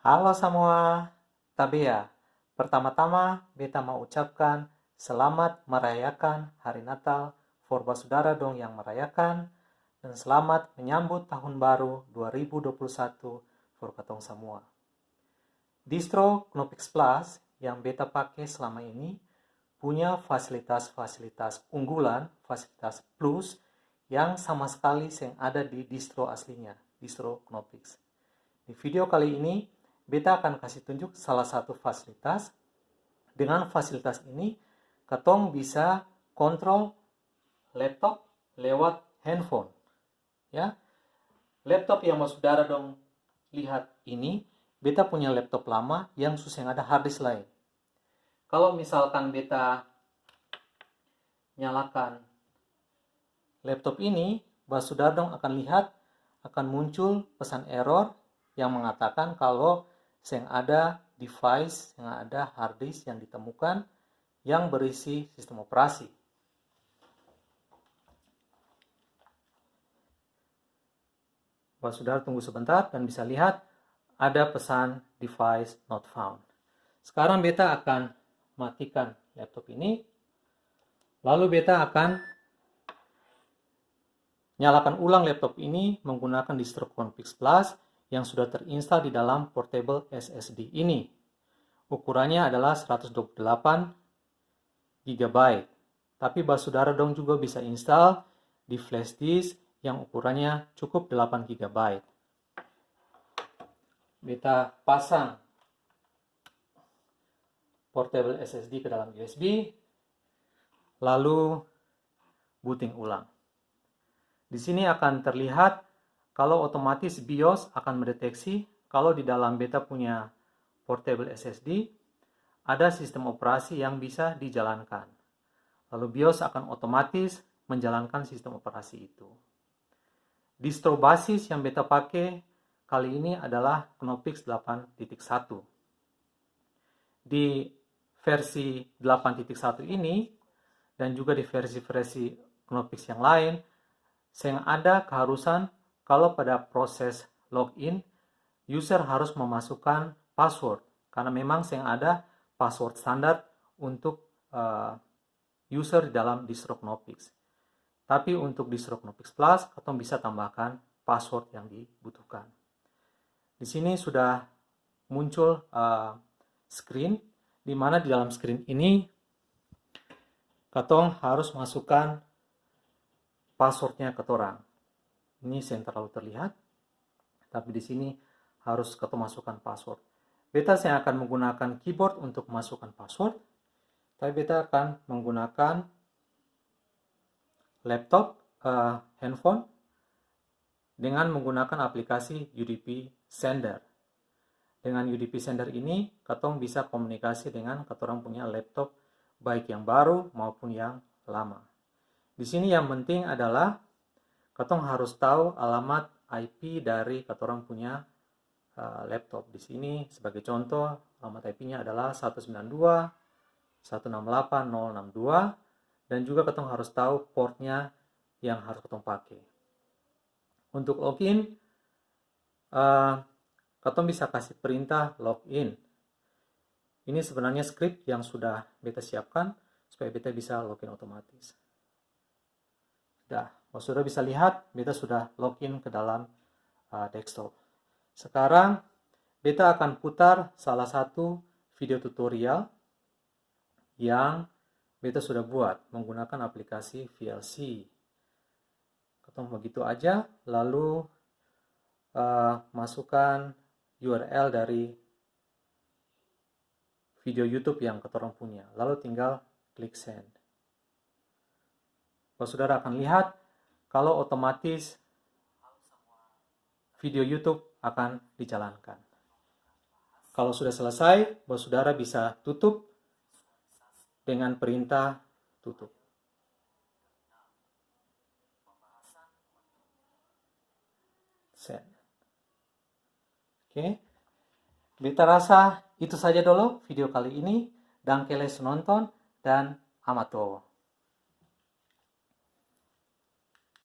Halo semua, Tabea. Pertama-tama, beta mau ucapkan selamat merayakan Hari Natal for saudara dong yang merayakan, dan selamat menyambut Tahun Baru 2021 for katong semua. Distro Knopix Plus yang beta pakai selama ini punya fasilitas-fasilitas unggulan, fasilitas plus yang sama sekali yang ada di distro aslinya, distro Knopix. Di video kali ini, beta akan kasih tunjuk salah satu fasilitas. Dengan fasilitas ini, katong bisa kontrol laptop lewat handphone. Ya, laptop yang mau saudara dong lihat ini, beta punya laptop lama yang susah ada harddisk lain. Kalau misalkan beta nyalakan laptop ini, saudara dong akan lihat akan muncul pesan error yang mengatakan kalau yang ada device, yang ada hard disk yang ditemukan yang berisi sistem operasi. Saudara tunggu sebentar dan bisa lihat ada pesan device not found. Sekarang beta akan matikan laptop ini. Lalu beta akan nyalakan ulang laptop ini menggunakan distro Knopix Plus yang sudah terinstal di dalam portable SSD ini. Ukurannya adalah 128 GB. Tapi saudara dong juga bisa install di flash disk yang ukurannya cukup 8 GB. Beta pasang portable SSD ke dalam USB, lalu booting ulang. Di sini akan terlihat kalau otomatis BIOS akan mendeteksi kalau di dalam beta punya portable SSD ada sistem operasi yang bisa dijalankan. Lalu BIOS akan otomatis menjalankan sistem operasi itu. Distro basis yang beta pakai kali ini adalah Knopix 8.1. Di versi 8.1 ini dan juga di versi-versi Knopix yang lain, yang ada keharusan kalau pada proses login, user harus memasukkan password. Karena memang yang ada password standar untuk user di dalam distro Knopix. Tapi untuk distro Knopix Plus, katong bisa tambahkan password yang dibutuhkan. Di sini sudah muncul screen, di mana di dalam screen ini katong harus masukkan passwordnya ke orang. Ini yang terlalu terlihat, tapi di sini harus katong masukkan password. Beta saya akan menggunakan keyboard untuk masukkan password, tapi beta akan menggunakan laptop, handphone, dengan menggunakan aplikasi UDP Sender. Dengan UDP Sender ini, katong bisa komunikasi dengan katorang punya laptop, baik yang baru maupun yang lama. Di sini yang penting adalah katong harus tahu alamat IP dari katorang punya laptop. Di sini sebagai contoh, alamat IP-nya adalah 192.168.062 dan juga katong harus tahu portnya yang harus katong pakai. Untuk login, katong bisa kasih perintah login. Ini sebenarnya script yang sudah beta siapkan supaya beta bisa login otomatis. Saudara bisa lihat beta sudah login ke dalam desktop. Sekarang beta akan putar salah satu video tutorial yang beta sudah buat menggunakan aplikasi VLC. Ketemu begitu aja, lalu masukkan URL dari video YouTube yang katorang punya, lalu tinggal klik send. Saudara akan lihat kalau otomatis video YouTube akan dijalankan. Kalau sudah selesai, saudara bisa tutup dengan perintah tutup. Send. Oke. Beta rasa itu saja dulu video kali ini. Dankele nonton dan amato.